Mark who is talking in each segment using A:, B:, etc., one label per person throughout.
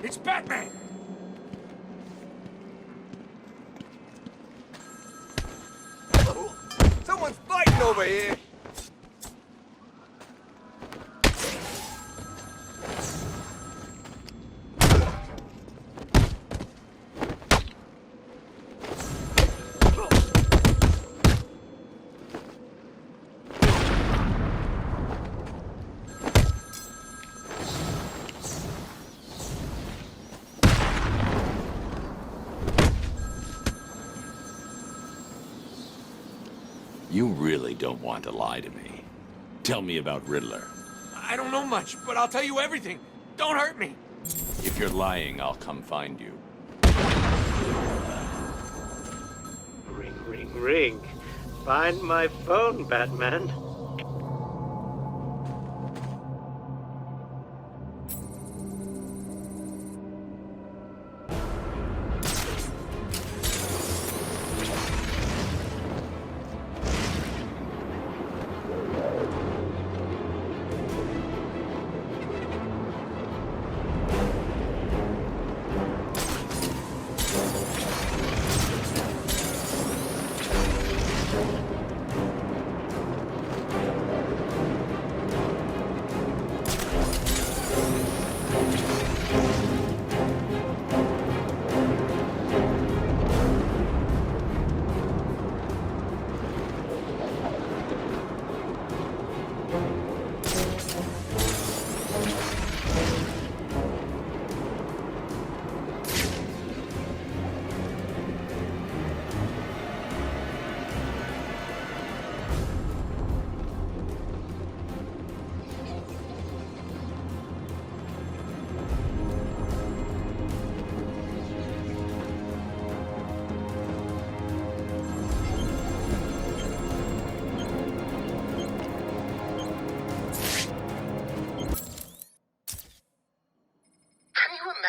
A: It's Batman!
B: Someone's fighting over here!
C: You really don't want to lie to me. Tell me about Riddler.
A: I don't know much, but I'll tell you everything. Don't hurt me.
C: If you're lying, I'll come find you.
D: Ring, ring, ring. Find my phone, Batman.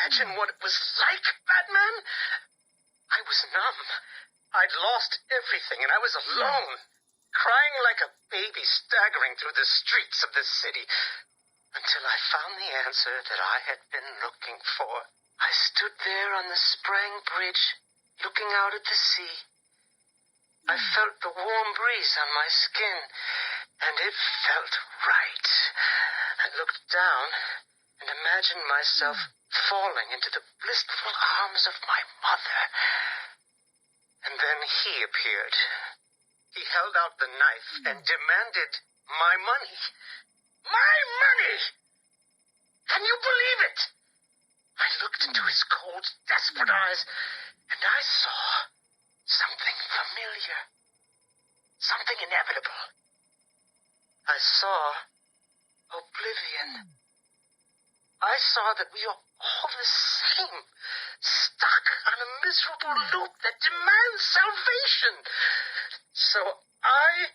E: Imagine what it was like, Batman? I was numb. I'd lost everything, and I was alone, crying like a baby staggering through the streets of this city, until I found the answer that I had been looking for. I stood there on the Sprang Bridge, looking out at the sea, I felt the warm breeze on my skin, and it felt right. I looked down and imagined myself falling into the blissful arms of my mother. And then he appeared. He held out the knife and demanded my money. My money! Can you believe it? I looked into his cold, desperate eyes, and I saw something familiar. Something inevitable. I saw oblivion. I saw that we are all the same, stuck on a miserable loop that demands salvation. So I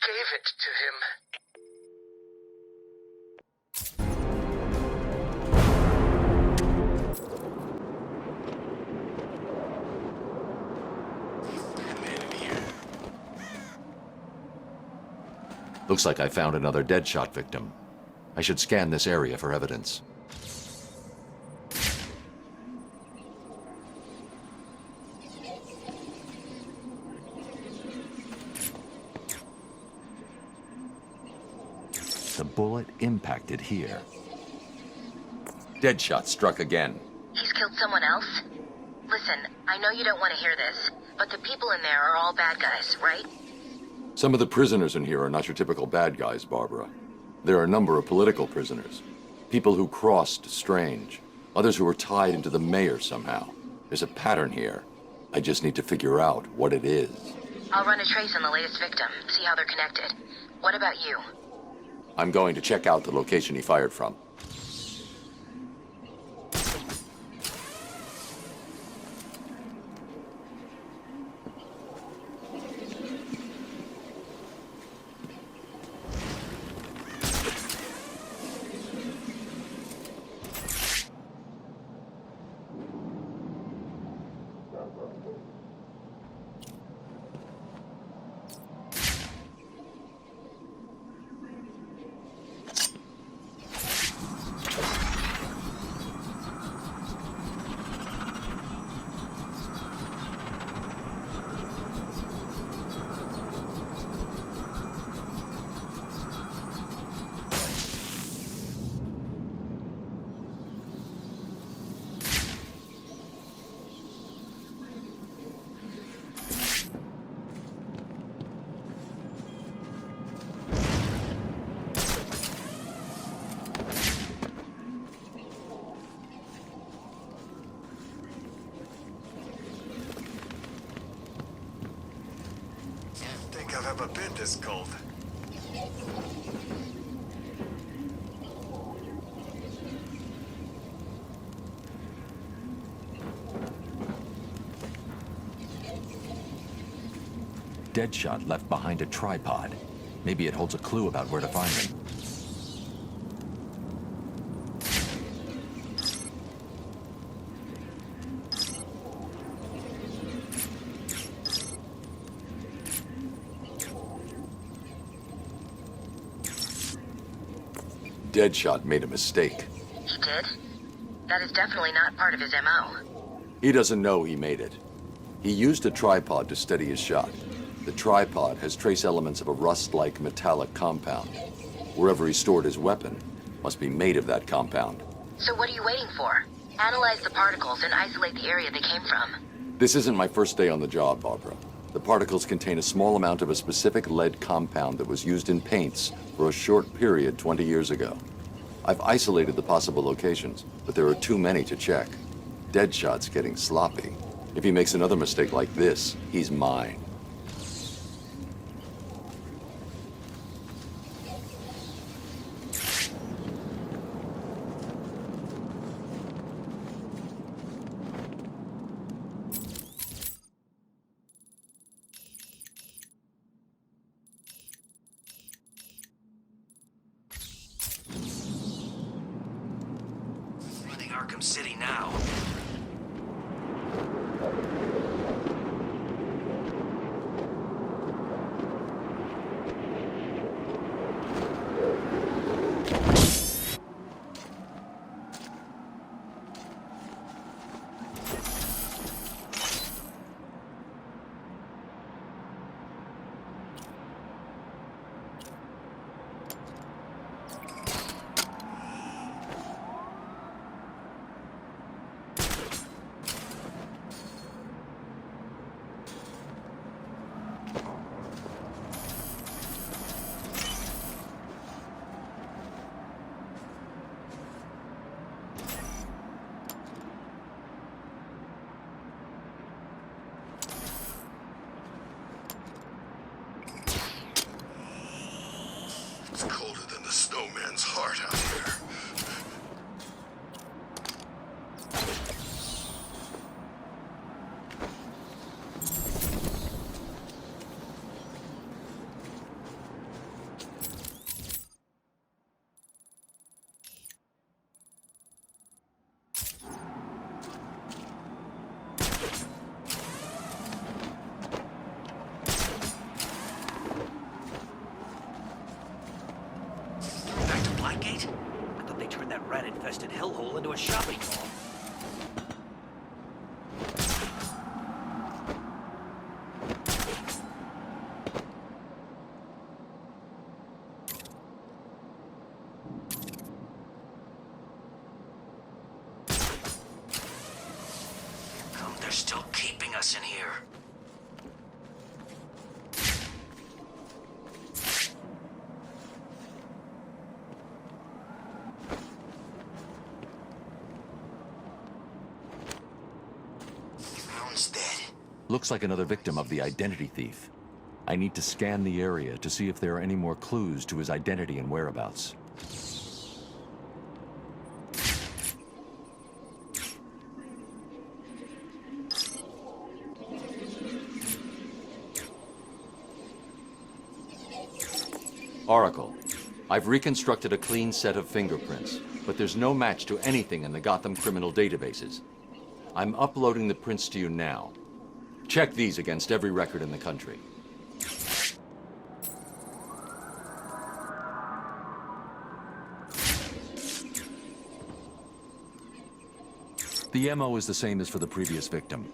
E: gave it to him.
C: Looks like I found another Deadshot victim. I should scan this area for evidence. The bullet impacted here. Deadshot struck again.
F: He's killed someone else? Listen, I know you don't want to hear this, but the people in there are all bad guys, right?
C: Some of the prisoners in here are not your typical bad guys, Barbara. There are a number of political prisoners. People who crossed Strange. Others who were tied into the mayor somehow. There's a pattern here. I just need to figure out what it is.
F: I'll run a trace on the latest victim, see how they're connected. What about you?
C: I'm going to check out the location he fired from.
B: I've ever been this cold.
C: Deadshot left behind a tripod. Maybe it holds a clue about where to find him. Deadshot made a mistake.
F: He did? That is definitely not part of his MO.
C: He doesn't know he made it. He used a tripod to steady his shot. The tripod has trace elements of a rust-like metallic compound. Wherever he stored his weapon must be made of that compound.
F: So what are you waiting for? Analyze the particles and isolate the area they came from.
C: This isn't my first day on the job, Barbara. The particles contain a small amount of a specific lead compound that was used in paints for a short period 20 years ago. I've isolated the possible locations, but there are too many to check. Deadshot's getting sloppy. If he makes another mistake like this, he's mine.
G: Running Arkham City now.
B: the snowman's heart out here.
G: Back to Blackgate? I thought they turned that rat-infested hellhole into a shopping mall. They're still keeping us in here. Brown's dead.
C: Looks like another victim of the identity thief. I need to scan the area to see if there are any more clues to his identity and whereabouts. Oracle, I've reconstructed a clean set of fingerprints, but there's no match to anything in the Gotham criminal databases. I'm uploading the prints to you now. Check these against every record in the country. The MO is the same as for the previous victim.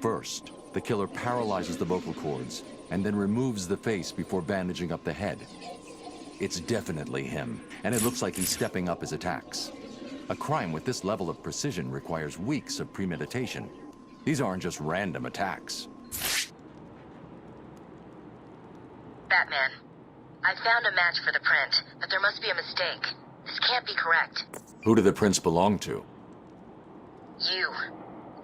C: First, the killer paralyzes the vocal cords and then removes the face before bandaging up the head. It's definitely him, and it looks like he's stepping up his attacks. A crime with this level of precision requires weeks of premeditation. These aren't just random attacks.
F: Batman, I found a match for the print, but there must be a mistake. This can't be correct.
C: Who do the prints belong to?
F: You.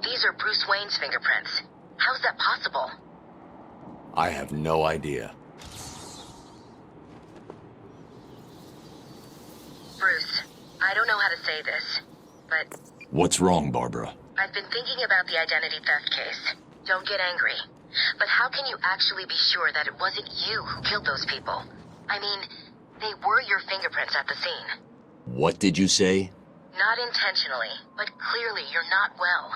F: These are Bruce Wayne's fingerprints. How's that possible?
C: I have no idea.
F: Bruce, I don't know how to say this, but
C: What's wrong, Barbara?
F: I've been thinking about the identity theft case. Don't get angry. But how can you actually be sure that it wasn't you who killed those people? I mean, they were your fingerprints at the scene.
C: What did you say?
F: Not intentionally, but clearly you're not well.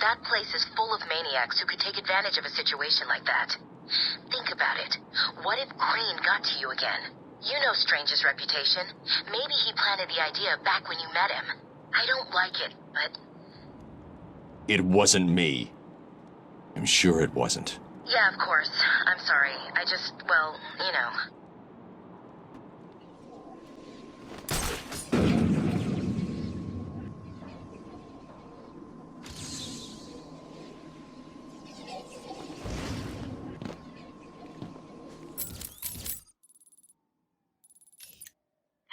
F: That place is full of maniacs who could take advantage of a situation like that. Think about it. What if Crane got to you again? You know Strange's reputation. Maybe he planted the idea back when you met him. I don't like it, but...
H: It wasn't me. I'm sure it wasn't.
F: Yeah, of course. I'm sorry. I just, well, you know.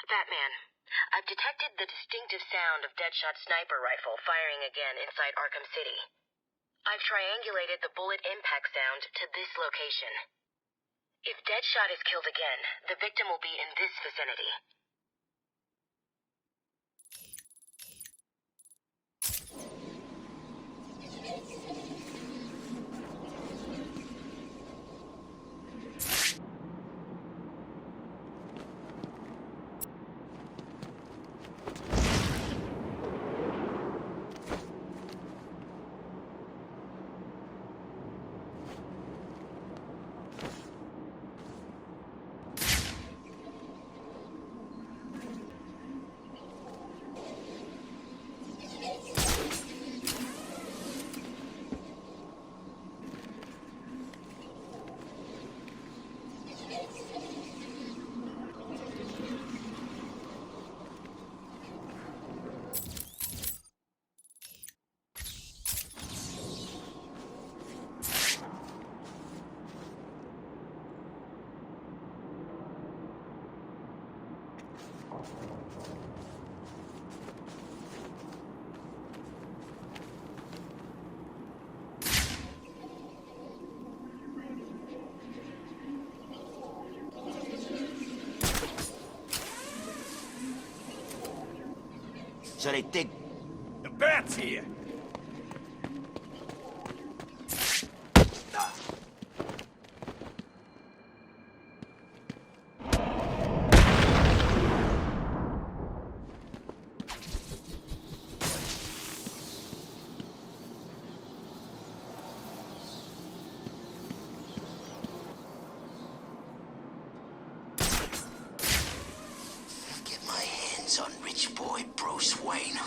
F: Batman, I've detected the distinctive sound of Deadshot's sniper rifle firing again inside Arkham City. I've triangulated the bullet impact sound to this location. If Deadshot is killed again, the victim will be in this vicinity.
I: so they think...
A: The bat's here.
I: On rich boy Bruce Wayne,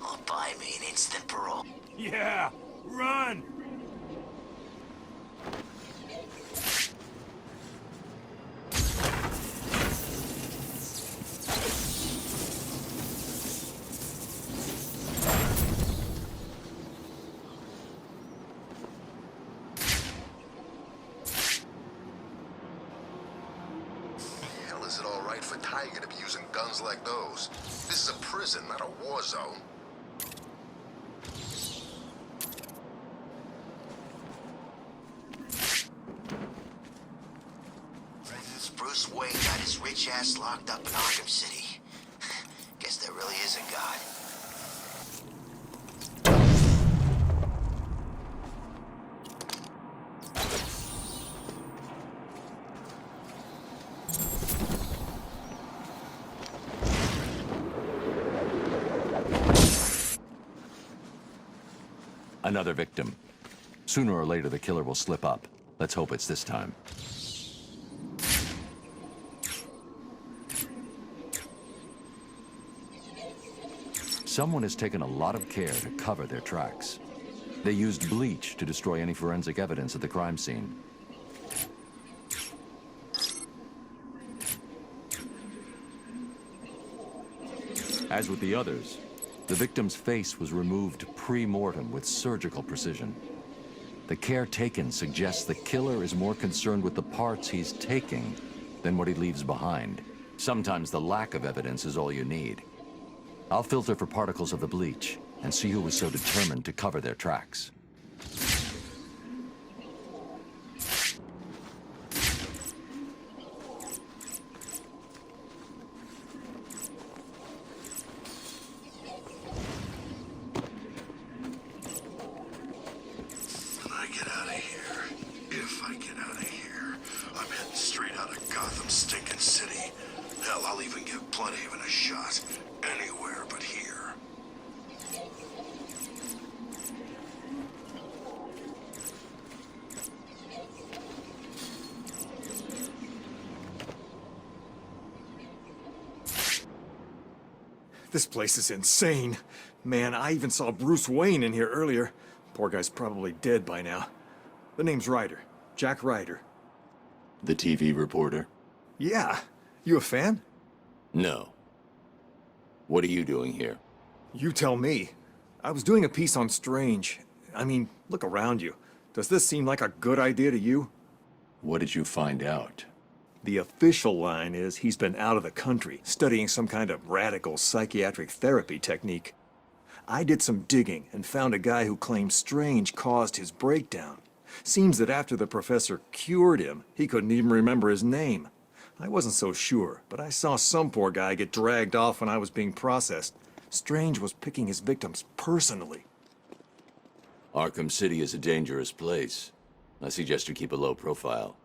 I: I'll buy me an instant parole.
A: Yeah, run!
B: Hell, is it all right for Tyger to be using guns like those? This is a prison, not a war zone.
I: Bruce Wayne got his rich ass locked up in Arkham City. Guess there really is a God.
C: Another victim. Sooner or later, the killer will slip up. Let's hope it's this time. Someone has taken a lot of care to cover their tracks. They used bleach to destroy any forensic evidence at the crime scene. As with the others, the victim's face was removed pre-mortem with surgical precision. The care taken suggests the killer is more concerned with the parts he's taking than what he leaves behind. Sometimes the lack of evidence is all you need. I'll filter for particles of the bleach and see who was so determined to cover their tracks.
B: If I get out of here, I'm heading straight out of Gotham stinking City. Hell, I'll even give Bloodhaven a shot. Anywhere but here.
J: This place is insane. Man, I even saw Bruce Wayne in here earlier. Poor guy's probably dead by now. The name's Ryder. Jack Ryder.
H: The TV reporter?
J: Yeah. You a fan?
H: No. What are you doing here?
J: You tell me. I was doing a piece on Strange. I mean, look around you. Does this seem like a good idea to you?
H: What did you find out?
J: The official line is he's been out of the country, studying some kind of radical psychiatric therapy technique. I did some digging and found a guy who claims Strange caused his breakdown. Seems that after the professor cured him, he couldn't even remember his name. I wasn't so sure, but I saw some poor guy get dragged off when I was being processed. Strange was picking his victims personally.
H: Arkham City is a dangerous place. I suggest you keep a low profile.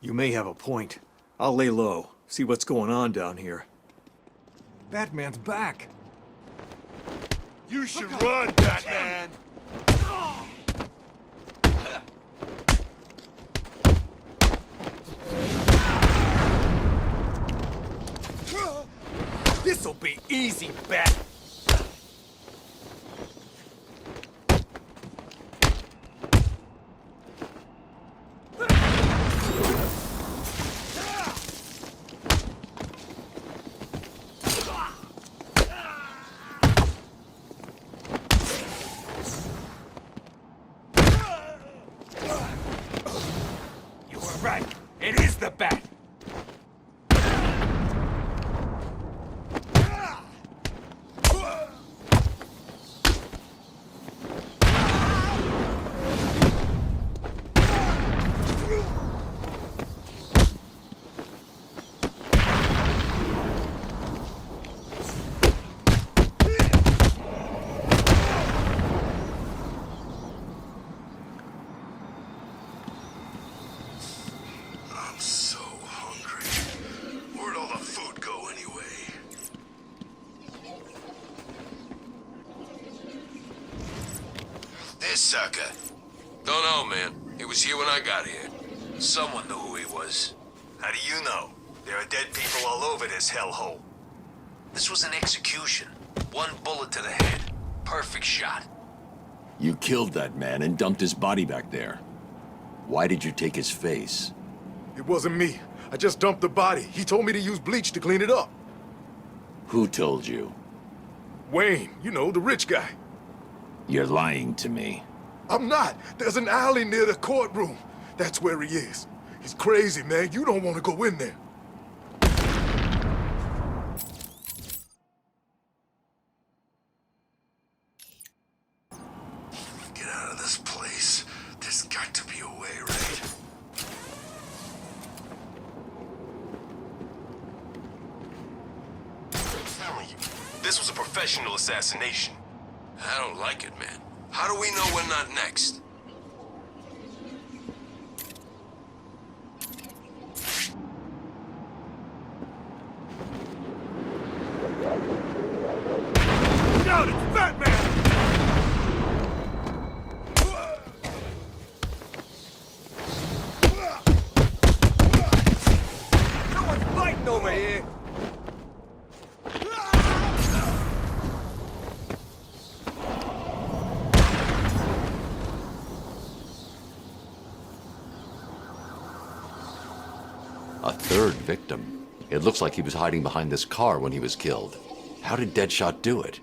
J: You may have a point. I'll lay low, see what's going on down here. Batman's back!
A: You should run, Batman! This'll be easy, Bat! You were right. It is the Bat!
B: there, sucker?
K: Don't know, man. He was here when I got here.
B: Someone knew who he was.
J: How do you know? There are dead people all over this hellhole.
B: This was an execution. One bullet to the head. Perfect shot.
H: You killed that man and dumped his body back there. Why did you take his face?
L: It wasn't me. I just dumped the body. He told me to use bleach to clean it up.
H: Who told you?
L: Wayne, you know, the rich guy.
H: You're lying to me.
L: I'm not. There's an alley near the courtroom. That's where he is. He's crazy, man. You don't want to go in there.
B: Get out of this place. There's got to be a way, right?
K: Telling you, this was a professional assassination. I don't like it, man. How do we know we're not next?
L: Look out, it's Batman! Someone's fighting over here!
C: A third victim. It looks like he was hiding behind this car when he was killed. How did Deadshot do it?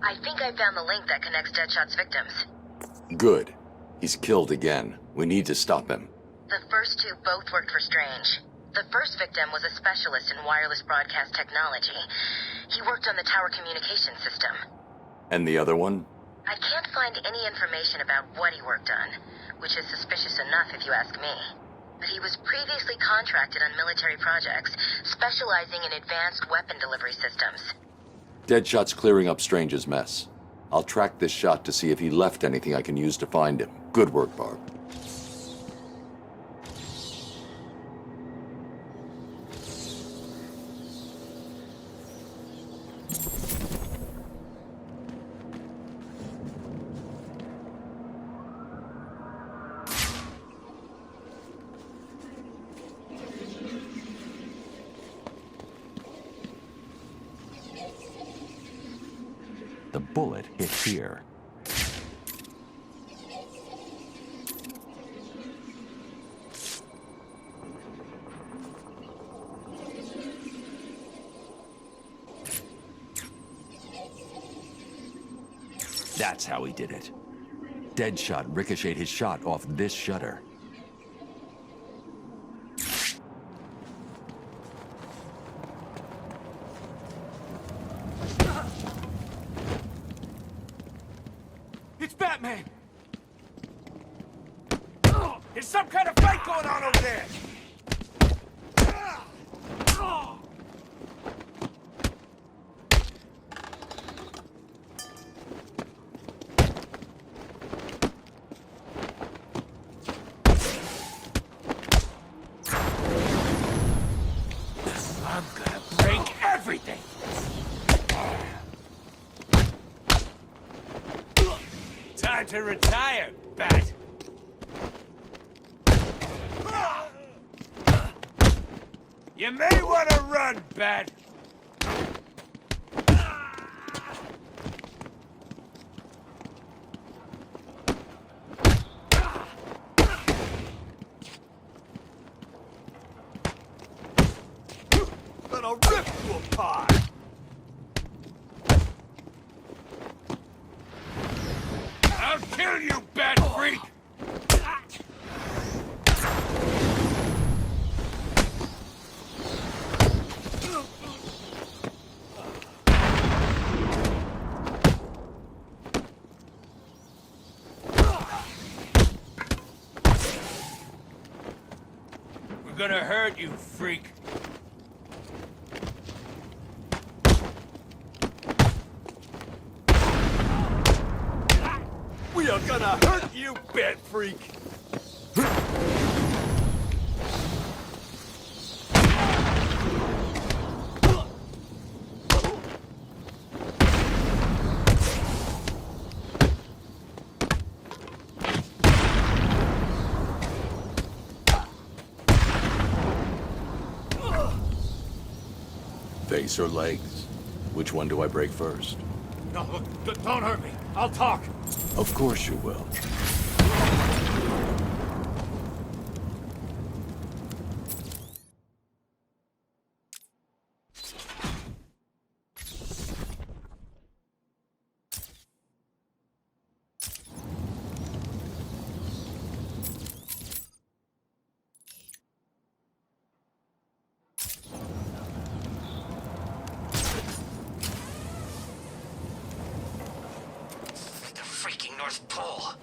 F: I think I found the link that connects Deadshot's victims.
C: Good. He's killed again. We need to stop him.
F: The first two both worked for Strange. The first victim was a specialist in wireless broadcast technology. He worked on the tower communication system.
C: And the other one?
F: I can't find any information about what he worked on, which is suspicious enough if you ask me. But he was previously contracted on military projects, specializing in advanced weapon delivery systems.
C: Deadshot's clearing up Strange's mess. I'll track this shot to see if he left anything I can use to find him. Good work, Barb.
M: The bullet hit here. That's how he did it. Deadshot ricocheted his shot off this shutter.
A: It's Batman! There's some kind of fight going on over there! I'm gonna break everything! Time to retire, Bat! You may want to run, Bat! Gonna rip you apart! I'll kill you, Bat Freak! We're gonna hurt you, freak. We are gonna hurt you, Bat Freak!
H: face or legs? Which one do I break first?
A: No, look, don't hurt me. I'll talk.
H: Of course you will.
I: North Pole.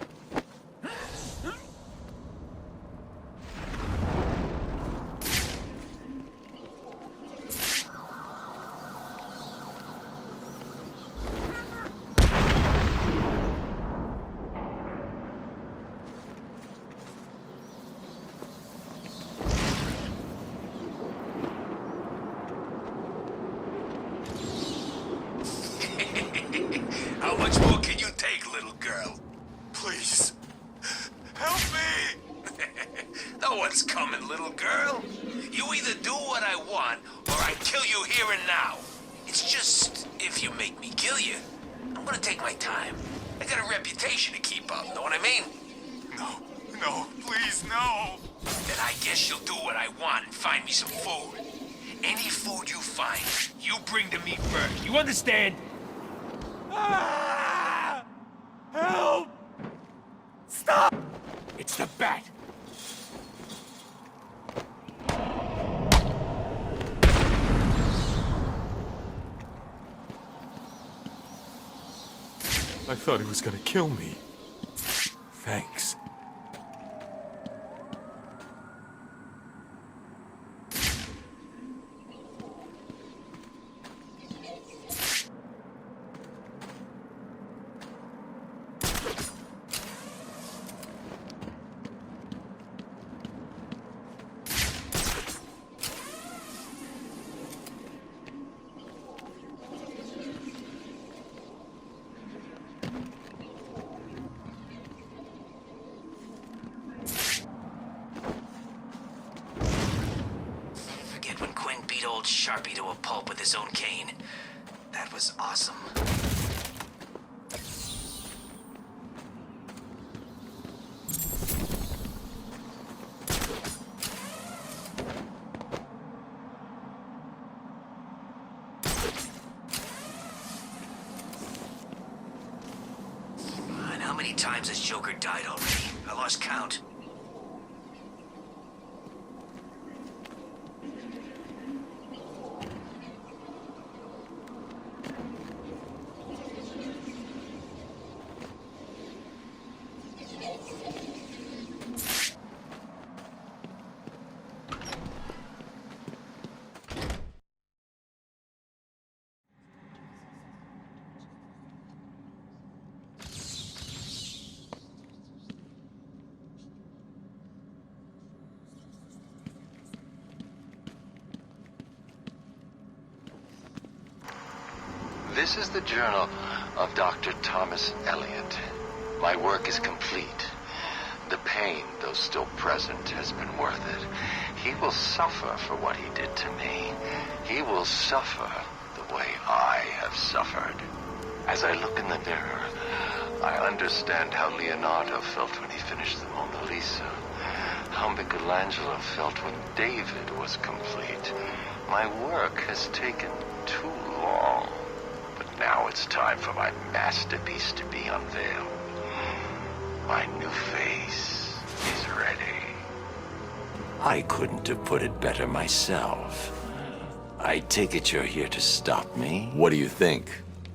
K: How much more can you take, little girl? Please, help me! No one's coming, little girl. You either do what I want, or I kill you here and now. It's just, if you make me kill you, I'm gonna take my time. I got a reputation to keep up, know what I mean? No, please, no. Then I guess you'll do what I want and find me some food. Any food you find, you bring to me first. You understand?
A: Ah! Help! Stop! It's the bat!
L: I thought he was gonna kill me. Thanks.
I: Old Sharpie to a pulp with his own cane. That was awesome. And how many times has Joker died already? I lost count.
N: This is the journal of Dr. Thomas Elliot. My work is complete. The pain, though still present, has been worth it. He will suffer for what he did to me. He will suffer the way I have suffered. As I look in the mirror, I understand how Leonardo felt when he finished the Mona Lisa. How Michelangelo felt when David was complete. My work has taken too long. Now it's time for my masterpiece to be unveiled. My new face is ready.
H: I couldn't have put it better myself. I take it you're here to stop me? What do you think?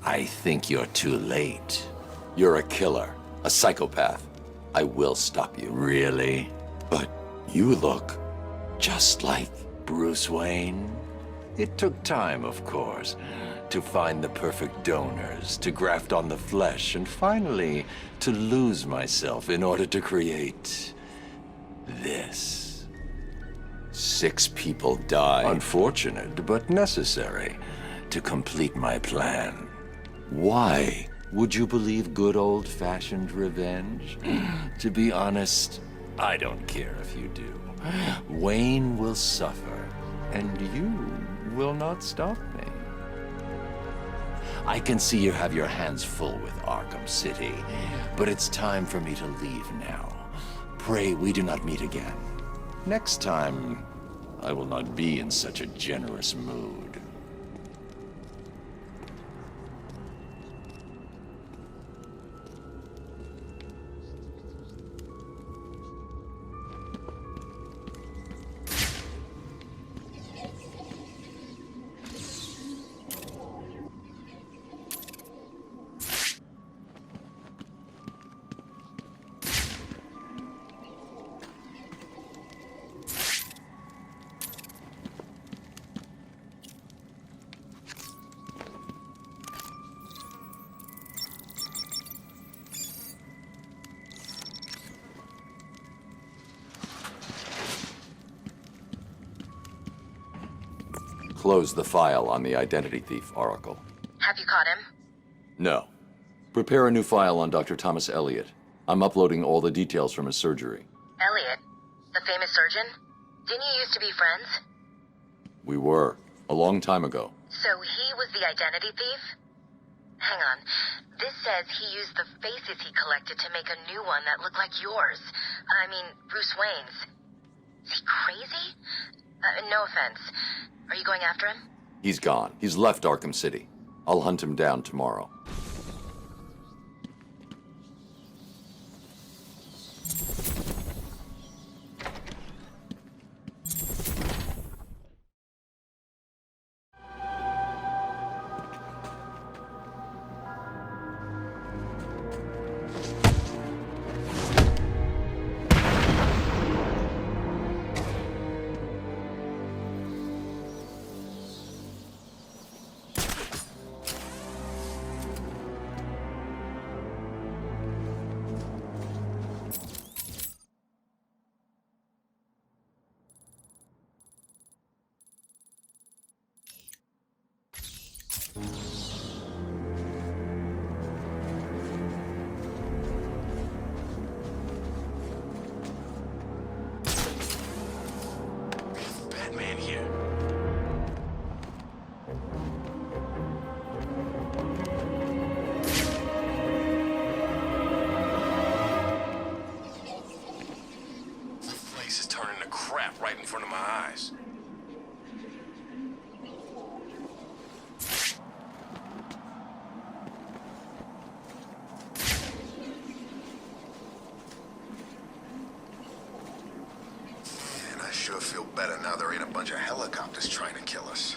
H: I think you're too late. You're a killer, a psychopath. I will stop you. Really? But you look just like Bruce Wayne. It took time, of course, to find the perfect donors, to graft on the flesh, and finally to lose myself in order to create this. 6 people died. Unfortunate, but necessary to complete my plan. Why would you believe good old-fashioned revenge? To be honest, I don't care if you do. Wayne will suffer, and you will not stop me. I can see you have your hands full with Arkham City, but it's time for me to leave now. Pray we do not meet again. Next time, I will not be in such a generous mood.
C: Close the file on the identity thief, Oracle.
F: Have you caught him?
C: No. Prepare a new file on Dr. Thomas Elliot. I'm uploading all the details from his surgery.
F: Elliot? The famous surgeon? Didn't you used to be friends?
C: We were. A long time ago.
F: So he was the identity thief? Hang on. This says he used the faces he collected to make a new one that looked like yours. I mean, Bruce Wayne's. Is he crazy? No offense. Are you going after him?
C: He's gone. He's left Arkham City. I'll hunt him down tomorrow.
K: Batman here. This place is turning to crap right in front of my eyes.
B: And I sure feel better now there ain't a bunch of helicopters trying to kill us.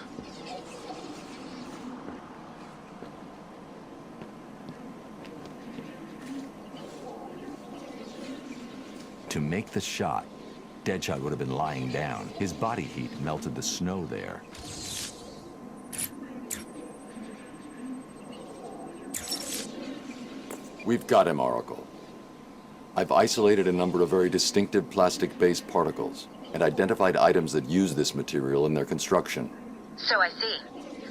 M: To make the shot, Deadshot would have been lying down. His body heat melted the snow there.
C: We've got him, Oracle. I've isolated a number of very distinctive plastic-based particles and identified items that use this material in their construction.
F: So I see.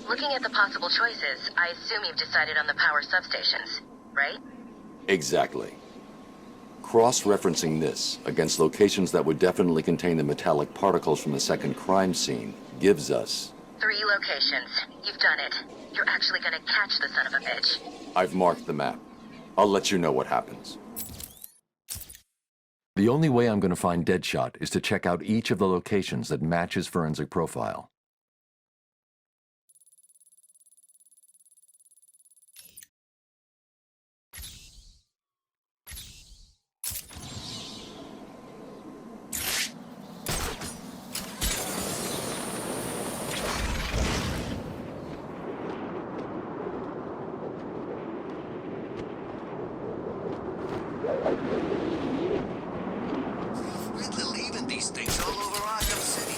F: Looking at the possible choices, I assume you've decided on the power substations, right?
C: Exactly. Cross-referencing this against locations that would definitely contain the metallic particles from the second crime scene gives us...
F: 3 locations. You've done it. You're actually gonna catch the son of a bitch.
C: I've marked the map. I'll let you know what happens.
M: The only way I'm going to find Deadshot is to check out each of the locations that match his forensic profile.
I: Riddler leaving these things all over Arkham City.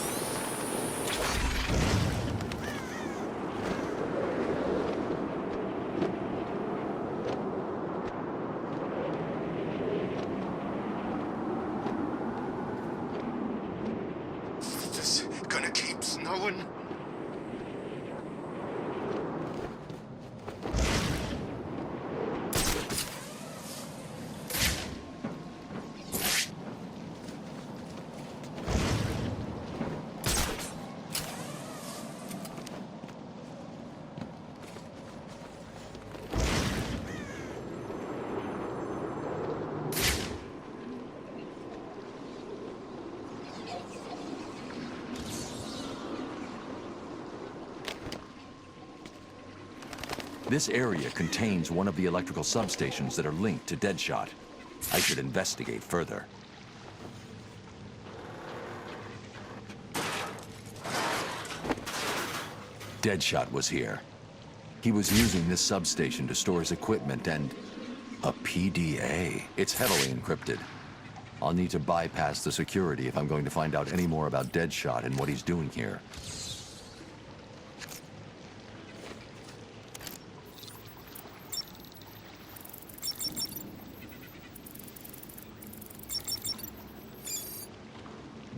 B: Is this gonna keep snowing?
M: This area contains one of the electrical substations that are linked to Deadshot. I should investigate further. Deadshot was here. He was using this substation to store his equipment and... a PDA. It's heavily encrypted. I'll need to bypass the security if I'm going to find out any more about Deadshot and what he's doing here.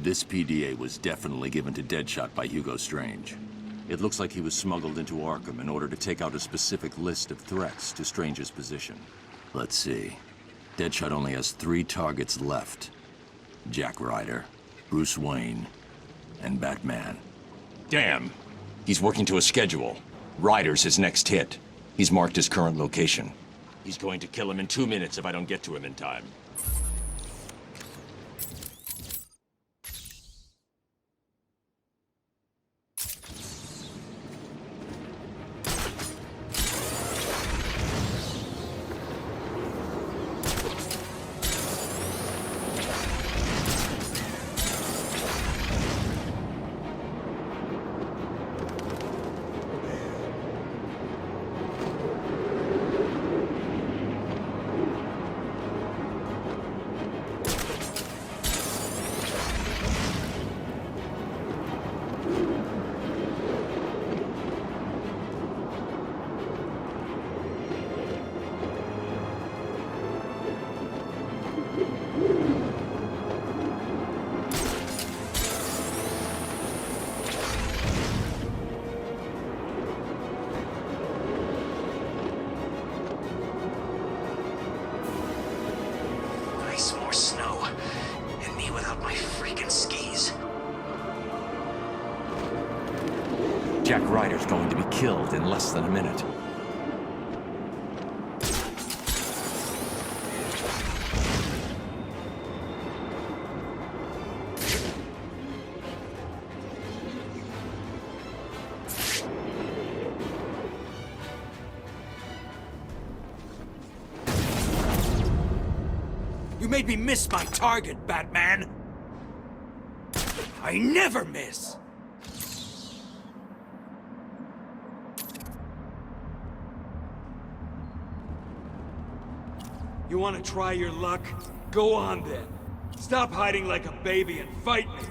O: This PDA was definitely given to Deadshot by Hugo Strange. It looks like he was smuggled into Arkham in order to take out a specific list of threats to Strange's position. Let's see. Deadshot only has 3 targets left. Jack Ryder, Bruce Wayne, and Batman.
H: Damn! He's working to a schedule. Ryder's his next hit. He's marked his current location. He's going to kill him in 2 minutes if I don't get to him in time.
I: More snow. And me without my freaking skis.
M: Jack Ryder's going to be killed in less than a minute.
A: You made me miss my target, Batman! I never miss! You want to try your luck? Go on then. Stop hiding like a baby and fight me!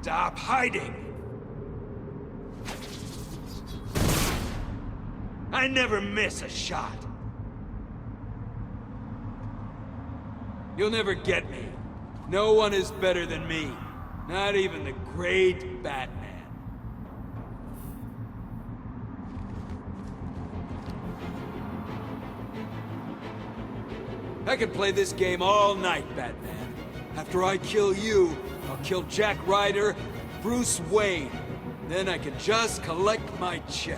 A: Stop hiding! I never miss a shot. You'll never get me. No one is better than me. Not even the great Batman. I could play this game all night, Batman. After I kill you, I'll kill Jack Ryder, Bruce Wayne. Then I can just collect my check.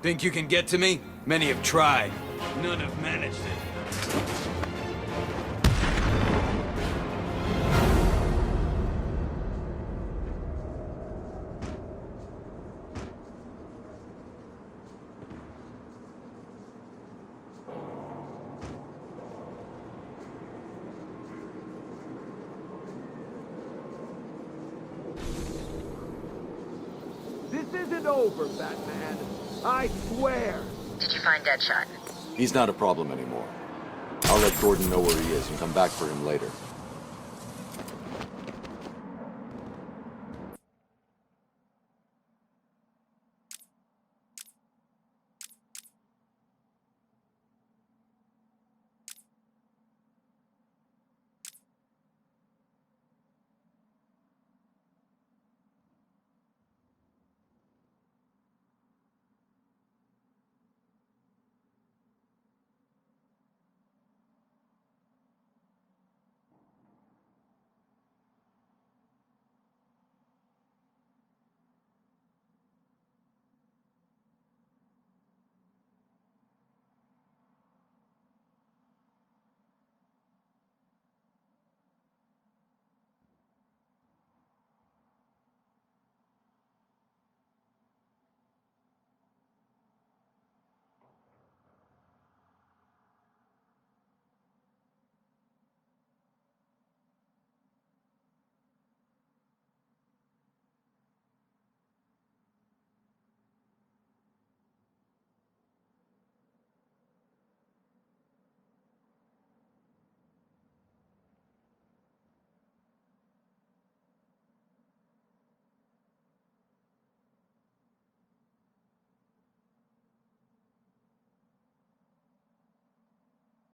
A: Think you can get to me? Many have tried. None have managed it. This isn't over, Batman. I swear!
F: Did you find Deadshot?
C: He's not a problem anymore. I'll let Gordon know where he is and come back for him later.